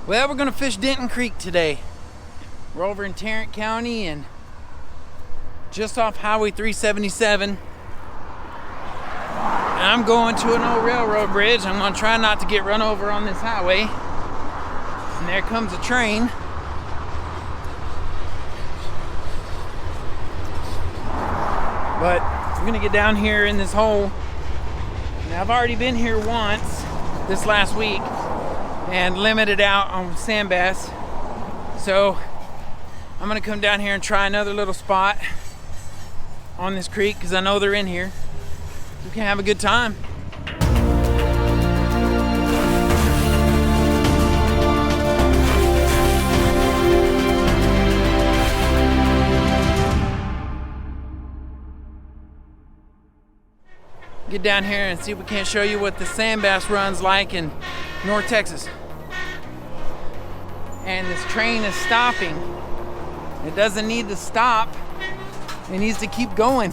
Well, we're gonna fish Denton Creek today. We're over in Tarrant County and just off Highway 377. And I'm going to an old railroad bridge. I'm gonna try not to get run over on this highway. And there comes a train. But I'm gonna get down here in this hole. Now I've already been here once this last week and limited out on sand bass. So I'm gonna come down here and try another little spot on this creek because I know they're in here. We can have a good time. Get down here and see if we can't show you what the sand bass run's like in North Texas. And this train is stopping. It doesn't need to stop. It needs to keep going.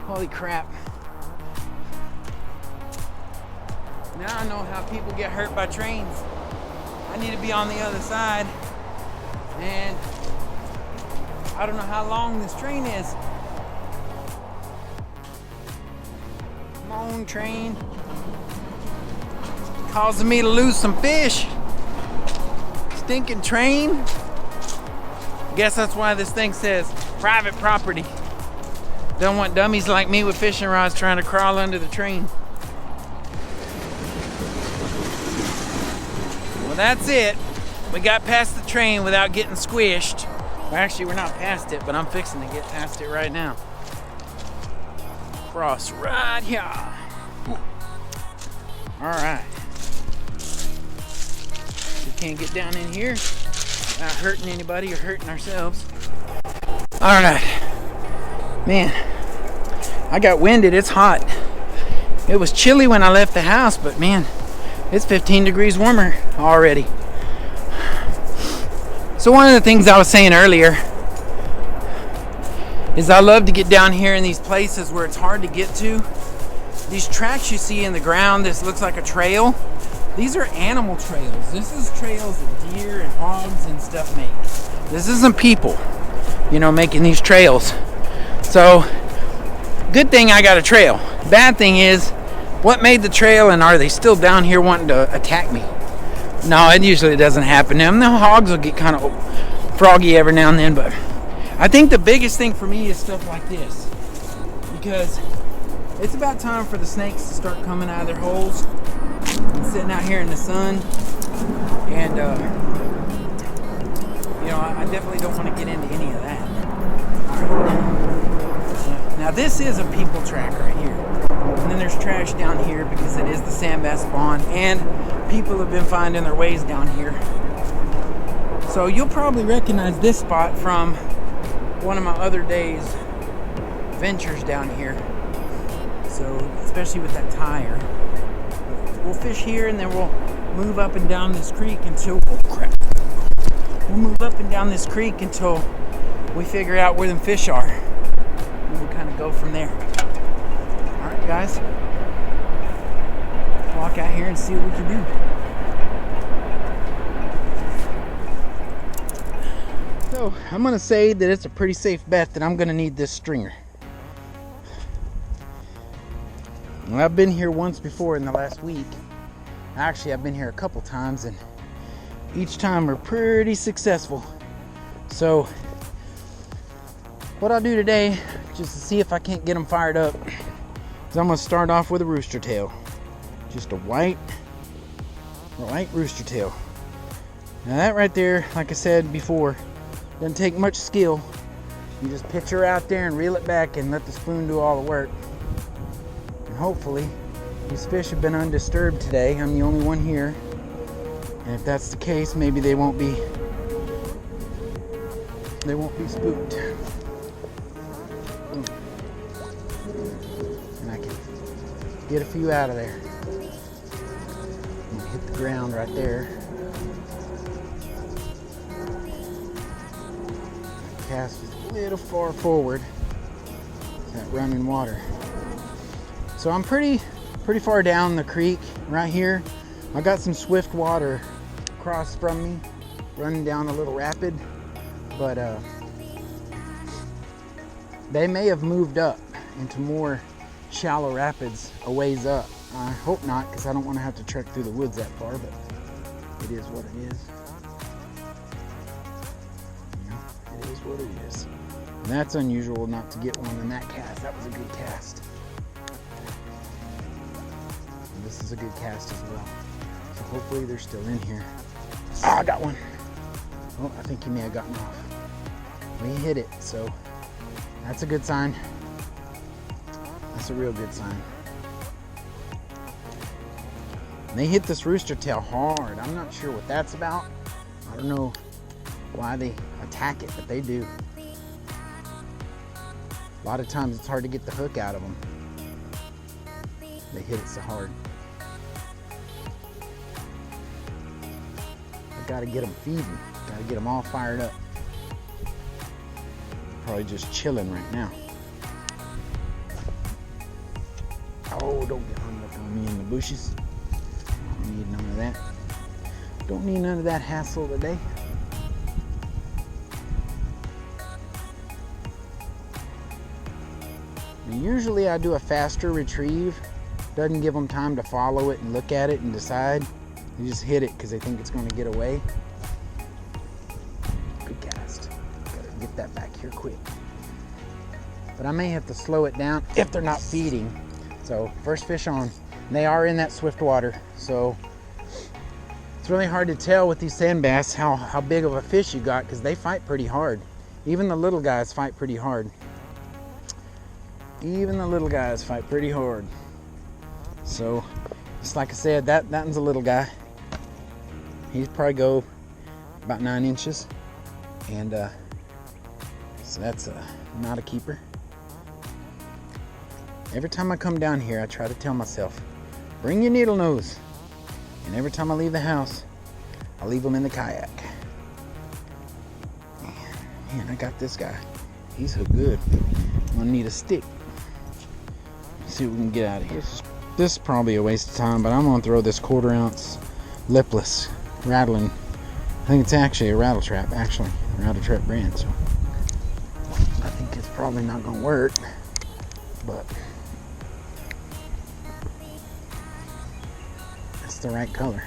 Holy crap. Now I know how people get hurt by trains. I need to be on the other side. And I don't know how long this train is. Come on, train. Causing me to lose some fish. Stinking train. Guess that's why this thing says private property. Don't want dummies like me with fishing rods trying to crawl under the train. Well, that's it. We got past the train without getting squished. Well, actually, we're not past it, but I'm fixing to get past it right now. Cross right here. All right. We can't get down in here without hurting anybody or hurting ourselves. All right. Man, I got winded. It's hot. It was chilly when I left the house, but man, it's 15 degrees warmer already. So one of the things I was saying earlier is I love to get down here in these places where it's hard to get to. These tracks you see in the ground, this looks like a trail. These are animal trails. This is trails that deer and hogs and stuff make. This isn't people, making these trails. So, good thing I got a trail. Bad thing is, what made the trail and are they still down here wanting to attack me? No, it usually doesn't happen to them. The hogs will get kind of froggy every now and then, but I think the biggest thing for me is stuff like this, because it's about time for the snakes to start coming out of their holes. I'm sitting out here in the sun, and I definitely don't want to get into any of that. All right. Now this is a people track right here, and then there's trash down here because it is the sand bass spawn, and people have been finding their ways down here. So you'll probably recognize this spot from one of my other days ventures down here. So especially with that tire, we'll fish here and then we'll move up and down this creek until we'll move up and down this creek until we figure out where them fish are, and we'll kind of go from there. All right, guys, let's walk out here and see what we can do. So I'm gonna say that it's a pretty safe bet that I'm gonna need this stringer. Well, I've been here once before in the last week. Actually, I've been here a couple times, and each time we're pretty successful. So what I'll do today, just to see if I can't get them fired up, is I'm gonna start off with a rooster tail. Just a white rooster tail. Now that right there, like I said before, doesn't take much skill. You just pitch her out there and reel it back and let the spoon do all the work. And hopefully these fish have been undisturbed today. I'm the only one here, and if that's the case, maybe they won't be spooked. And I can get a few out of there. I'm gonna hit the ground right there. Cast is a little far forward. That running water. So I'm pretty far down the creek right here. I got some swift water across from me, running down a little rapid, but they may have moved up into more shallow rapids a ways up. I hope not, because I don't want to have to trek through the woods that far, but it is what it is. It is what it is. And that's unusual not to get one in that cast. That was a good cast. And this is a good cast as well. So hopefully they're still in here. Ah, I got one. Oh, I think he may have gotten off. We hit it, so that's a good sign. That's a real good sign. And they hit this rooster tail hard. I'm not sure what that's about. I don't know why they attack it, but they do. A lot of times it's hard to get the hook out of them. They hit it so hard. I gotta get them feeding. Gotta get them all fired up. Probably just chilling right now. Oh, don't get hung up on me in the bushes. Don't need none of that. Don't need none of that hassle today. Usually I do a faster retrieve. Doesn't give them time to follow it and look at it and decide. They just hit it because they think it's going to get away. Good cast. Gotta get that back here quick. But I may have to slow it down if they're not feeding. So first fish on. And they are in that swift water. So it's really hard to tell with these sand bass how big of a fish you got, because they fight pretty hard. Even the little guys fight pretty hard. Even the little guys fight pretty hard. So, just like I said, that one's a little guy. He'd probably go about 9 inches. And so that's not a keeper. Every time I come down here, I try to tell myself, bring your needle nose. And every time I leave the house, I leave them in the kayak. Man, I got this guy. He's so good. I'm gonna need a stick. See what we can get out of here. This is probably a waste of time, but I'm gonna throw this 1/4 ounce lipless rattling. I think it's actually a rattle trap, rattle trap brand. So I think it's probably not gonna work, but it's the right color.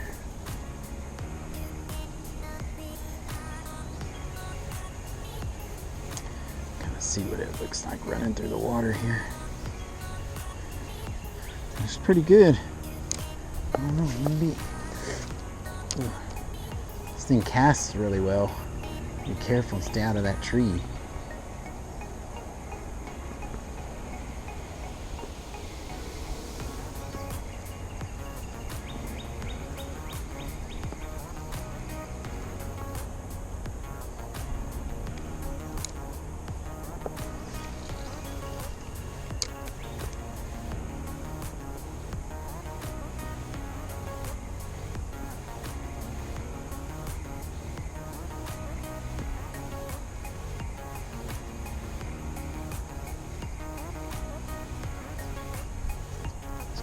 Kind of see what it looks like running through the water here. It's pretty good. I don't know, maybe. This thing casts really well. Be careful and stay out of that tree.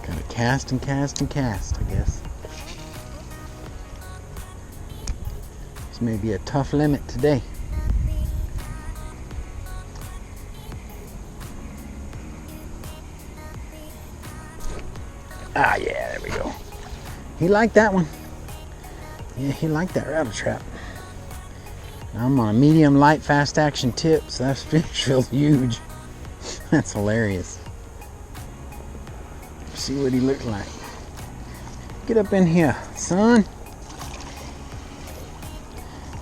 Gotta cast and cast and cast, I guess. This may be a tough limit today. Ah, yeah, there we go. He liked that one. Yeah, he liked that rattle trap. Now I'm on a medium light fast action tip, so that fish feels huge. That's hilarious. See what he looked like. Get up in here, son.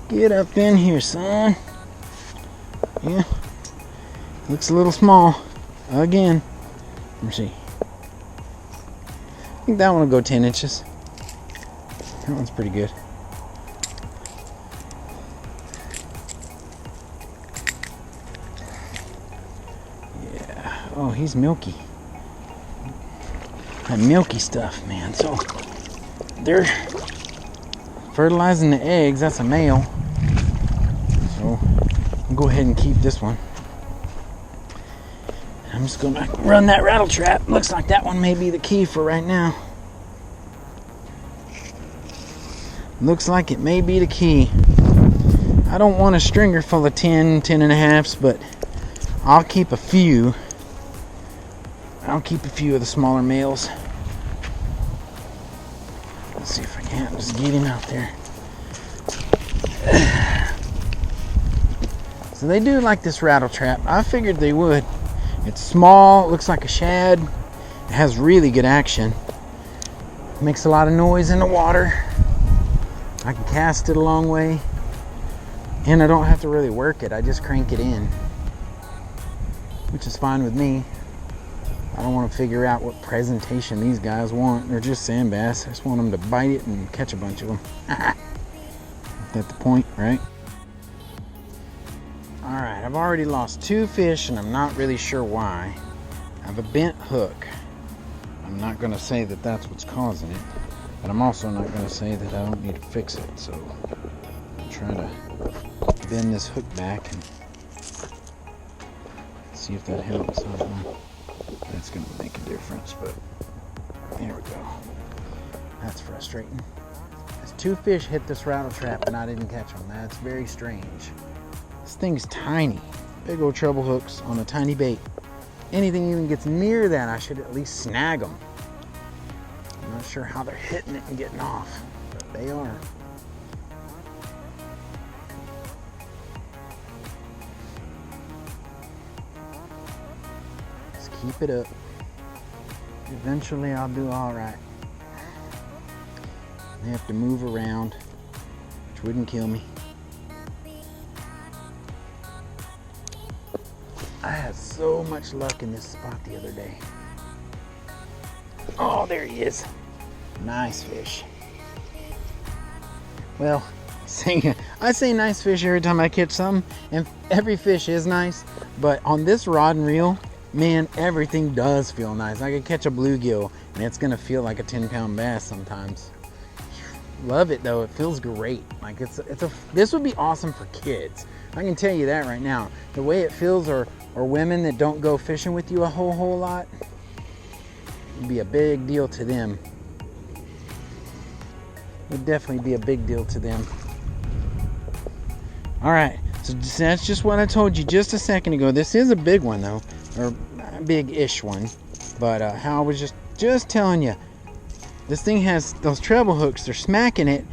Get up in here, son. Yeah. Looks a little small. Again. Let me see. I think that one will go 10 inches. That one's pretty good. Yeah. Oh, he's milky. That milky stuff, man. So they're fertilizing the eggs. That's a male. So I'll go ahead and keep this one. I'm just gonna run that rattle trap. Looks like that one may be the key for right now. Looks like it may be the key. I don't want a stringer full of 10 and a halves, but I'll keep a few. I'll keep a few of the smaller males. Let's see if I can't just get him out there. So they do like this rattle trap. I figured they would. It's small, it looks like a shad. It has really good action. Makes a lot of noise in the water. I can cast it a long way. And I don't have to really work it. I just crank it in. Which is fine with me. I don't want to figure out what presentation these guys want. They're just sand bass. I just want them to bite it and catch a bunch of them. That's the point, right? Alright, I've already lost 2 fish and I'm not really sure why. I have a bent hook. I'm not going to say that that's what's causing it. But I'm also not going to say that I don't need to fix it. So I'm trying to bend this hook back and see if that helps. That's going to make a difference, but there we go. That's frustrating. As 2 fish hit this rattle trap and I didn't catch them. That's very strange. This thing's tiny. Big old treble hooks on a tiny bait. Anything even gets near that, I should at least snag them. I'm not sure how they're hitting it and getting off, but they are. Just keep it up. Eventually I'll do all right. I have to move around, which wouldn't kill me. I had so much luck in this spot the other day. Oh, there he is. Nice fish. Well, I say nice fish every time I catch something, and every fish is nice, but on this rod and reel, man, everything does feel nice. I could catch a bluegill, and it's gonna feel like a 10-pound bass sometimes. Love it though, it feels great. Like this would be awesome for kids. I can tell you that right now. The way it feels, or women that don't go fishing with you a whole lot, it'd be a big deal to them. Would definitely be a big deal to them. All right, so that's just what I told you just a second ago. This is a big one though, or a big-ish one. But how I was just telling you, this thing has those treble hooks. They're smacking it,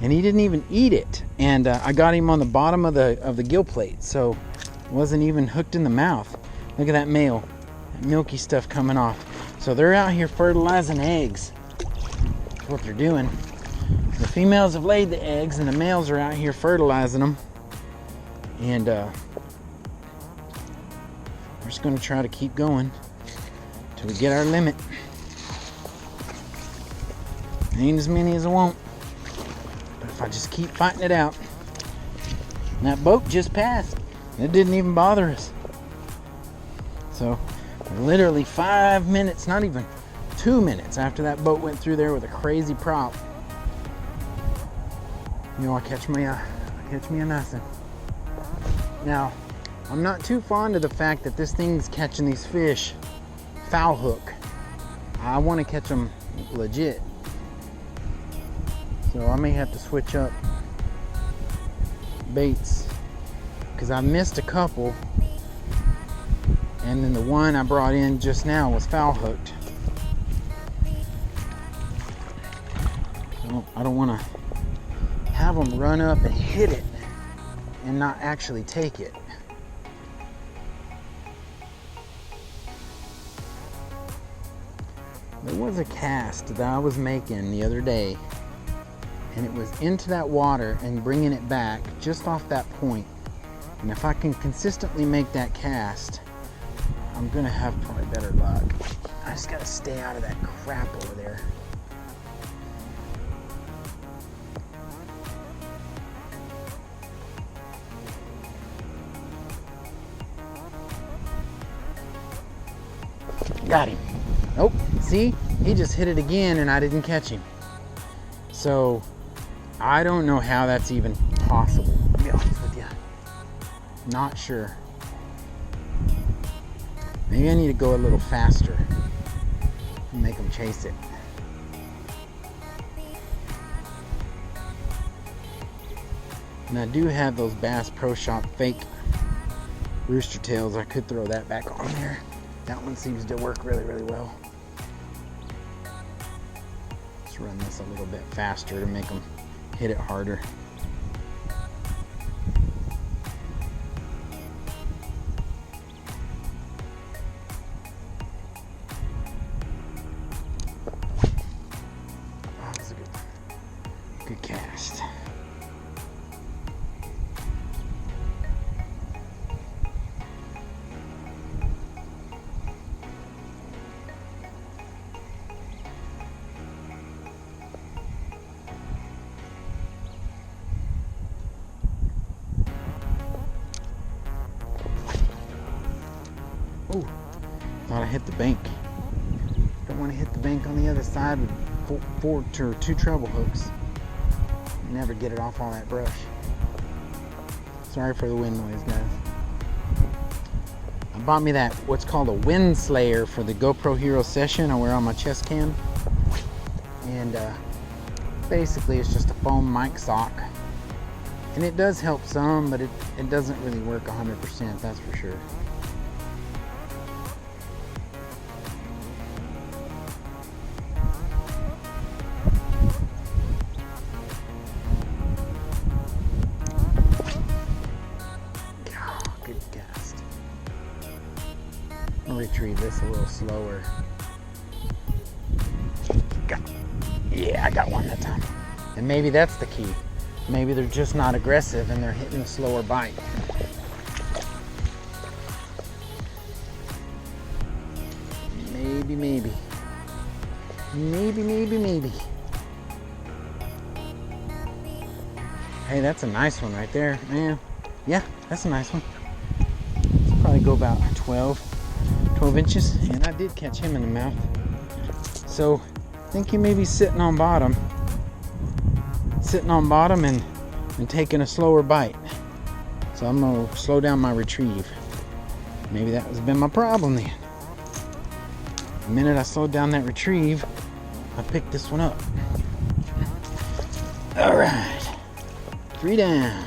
and he didn't even eat it. And I got him on the bottom of the gill plate, so it wasn't even hooked in the mouth. Look at that male, that milky stuff coming off. So they're out here fertilizing eggs. That's what they're doing. The females have laid the eggs, and the males are out here fertilizing them. And we're just going to try to keep going till we get our limit. Ain't as many as I want, but if I just keep fighting it out. And that boat just passed. It didn't even bother us. So literally 5 minutes, not even 2 minutes after that boat went through there with a crazy prop, you know, I catch me a nothing. Now, I'm not too fond of the fact that this thing's catching these fish foul hook. I want to catch them legit. So I may have to switch up baits, because I missed a couple, and then the one I brought in just now was foul hooked. I don't want to have them run up and hit it and not actually take it. There was a cast that I was making the other day, and it was into that water and bringing it back just off that point. And if I can consistently make that cast, I'm gonna have probably better luck. I just gotta stay out of that crap over there. Got him. Nope, see? He just hit it again and I didn't catch him. So, I don't know how that's even possible, to be honest with you. Not sure. Maybe I need to go a little faster and make them chase it. And I do have those Bass Pro Shop fake rooster tails. I could throw that back on there. That one seems to work really, really well. Let's run this a little bit faster to make them hit it harder. Oh, that's a good cast. Oh, thought I hit the bank. Don't want to hit the bank on the other side with two treble hooks. Never get it off all that brush. Sorry for the wind noise, guys. I bought me that, what's called a wind slayer for the GoPro Hero Session I wear on my chest cam. And basically it's just a foam mic sock. And it does help some, but it doesn't really work 100%, that's for sure. Retrieve this a little slower. Yeah, I got one that time. And maybe that's the key. Maybe they're just not aggressive and they're hitting a slower bite. Maybe. Hey, that's a nice one right there, man. Yeah, that's a nice one. Let's probably go about 12 inches, and I did catch him in the mouth. So I think he may be sitting on bottom and taking a slower bite. So I'm gonna slow down my retrieve. Maybe that has been my problem then. The minute I slowed down that retrieve, I picked this one up. All right, 3 down.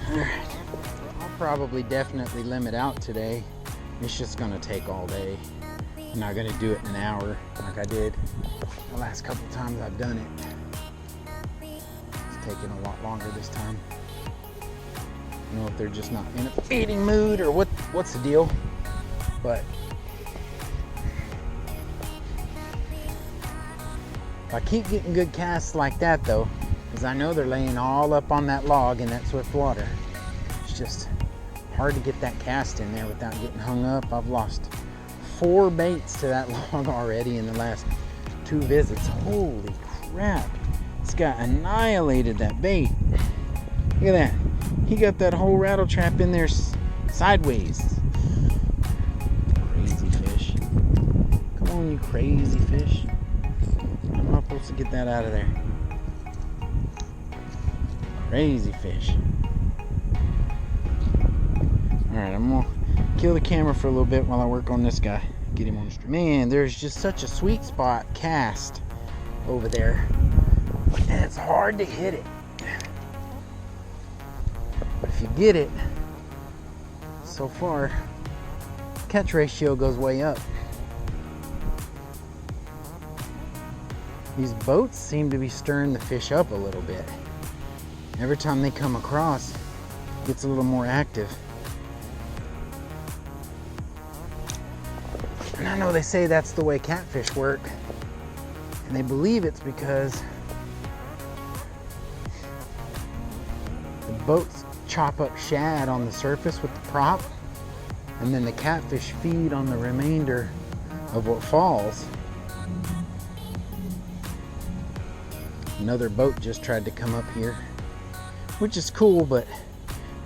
Alright, I'll probably definitely limit out today. It's just gonna take all day. I'm not gonna do it in an hour like I did the last couple times I've done it. It's taking a lot longer this time. I don't know if they're just not in a feeding mood or what's the deal, but if I keep getting good casts like that though, because I know they're laying all up on that log in that swift water. It's just hard to get that cast in there without getting hung up. I've lost 4 baits to that log already in the last 2 visits. Holy crap. This guy annihilated that bait. Look at that. He got that whole rattle trap in there sideways. Crazy fish. Come on, you crazy fish. How am I supposed to get that out of there? Crazy fish. Alright, I'm gonna kill the camera for a little bit while I work on this guy. Get him on the stream. Man, there's just such a sweet spot cast over there. And it's hard to hit it. But if you get it, so far, catch ratio goes way up. These boats seem to be stirring the fish up a little bit. Every time they come across, it gets a little more active. And I know they say that's the way catfish work. And they believe it's because the boats chop up shad on the surface with the prop, and then the catfish feed on the remainder of what falls. Another boat just tried to come up here, which is cool, but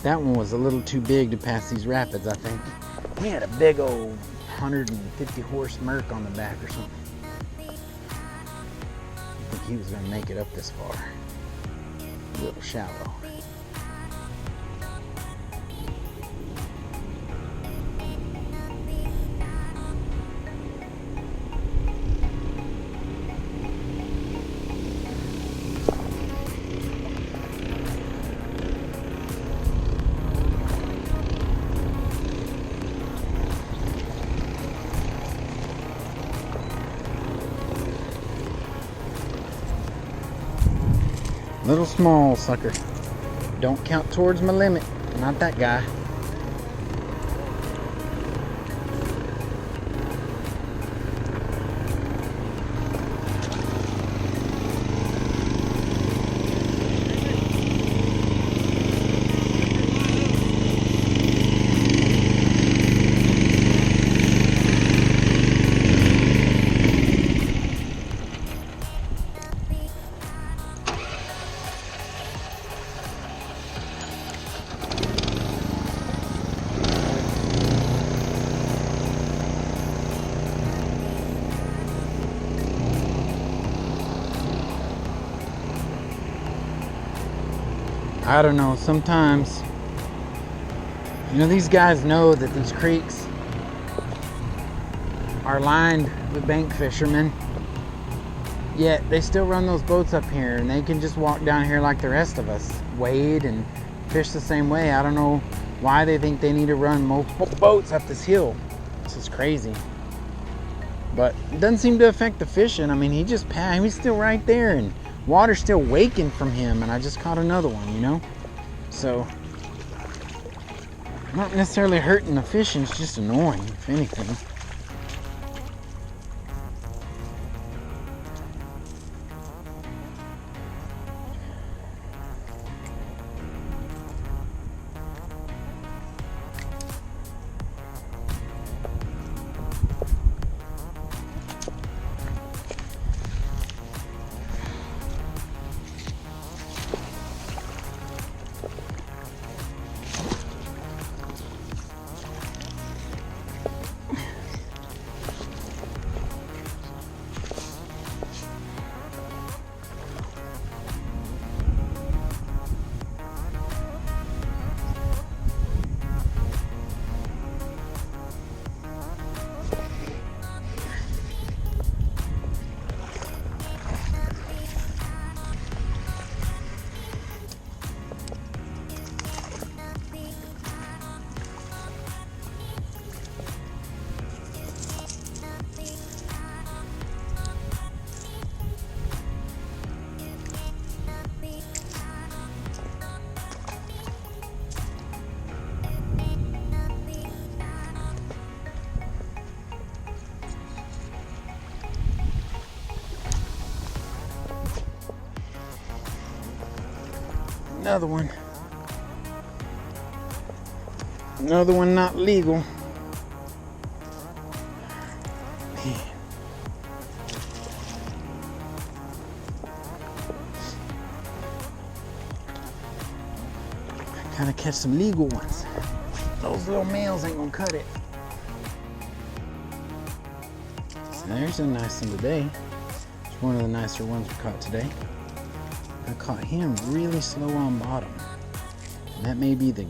that one was a little too big to pass these rapids, I think. He had a big old 150 horse Merc on the back or something. I think he was gonna make it up this far. A little shallow. Little small sucker. Don't count towards my limit. Not that guy. I don't know, sometimes, you know, these guys know that these creeks are lined with bank fishermen, yet they still run those boats up here, and they can just walk down here like the rest of us, wade and fish the same way. I don't know why they think they need to run multiple boats up this hill. This is crazy. But it doesn't seem to affect the fishing. I mean, he just passed, he's still right there, and water's still waking from him, and I just caught another one, you know? So, not necessarily hurting the fishing, it's just annoying, if anything. Another one. Another one not legal. Man. Gotta catch some legal ones. Those little males ain't gonna cut it. So there's a nice one today. It's one of the nicer ones we caught today. I caught him really slow on bottom. And that may be the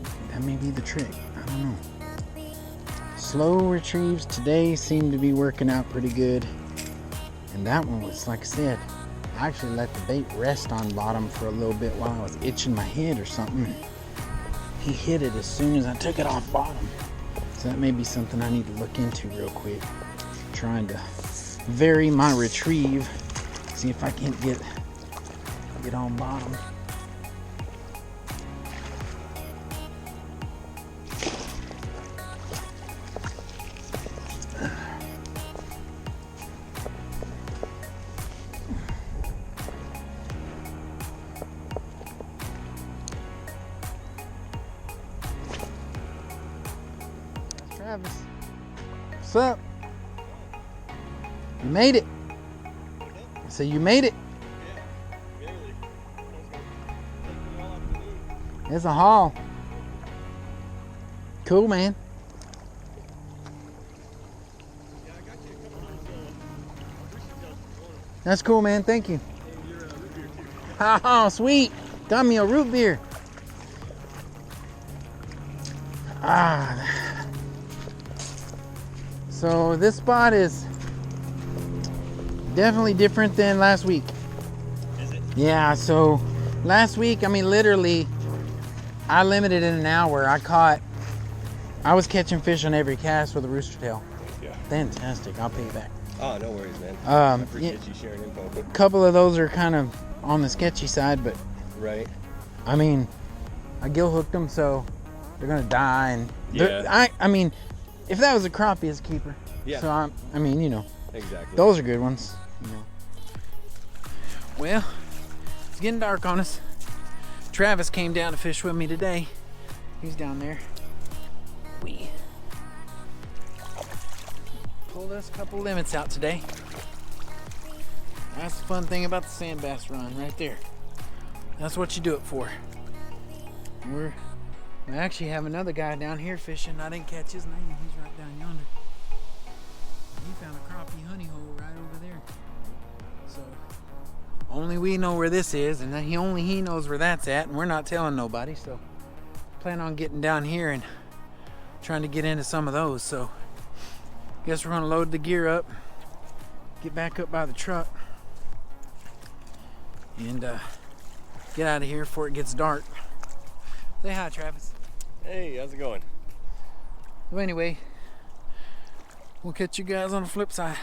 trick. I don't know. Slow retrieves today seem to be working out pretty good. And that one was, like I said, I actually let the bait rest on bottom for a little bit while I was itching my head or something. He hit it as soon as I took it off bottom. So that may be something I need to look into real quick. Trying to vary my retrieve. See if I can't get on bottom. Travis, what's up? You made it. I said you made it. It's a haul. Cool, man. That's cool, man. Thank you. Oh, sweet. Got me a root beer. So this spot is definitely different than last week. Is it? Yeah, so last week, I mean, literally, I limited in an hour. I was catching fish on every cast with a rooster tail. Yeah. Fantastic. I'll pay you back. Oh, no worries, man. I appreciate you sharing info. A couple of those are kind of on the sketchy side, but Right. I mean, I gill hooked them, so they're gonna die. And yeah. I mean, if that was a crappie, it's a keeper. Yeah. So I mean, you know. Exactly. Those are good ones. You know. Well, it's getting dark on us. Travis came down to fish with me today. He's down there. We pulled us a couple limits out today. That's the fun thing about the sand bass run right there. That's what you do it for. We actually have another guy down here fishing. I didn't catch his name. He's right down yonder. He found a crappie honey hole right over there. So only we know where this is, and only he knows where that's at, and we're not telling nobody. So plan on getting down here and trying to get into some of those. So guess we're gonna load the gear up, get back up by the truck, and get out of here before it gets dark. Say hi, Travis. Hey, how's it going? Well, anyway, we'll catch you guys on the flip side.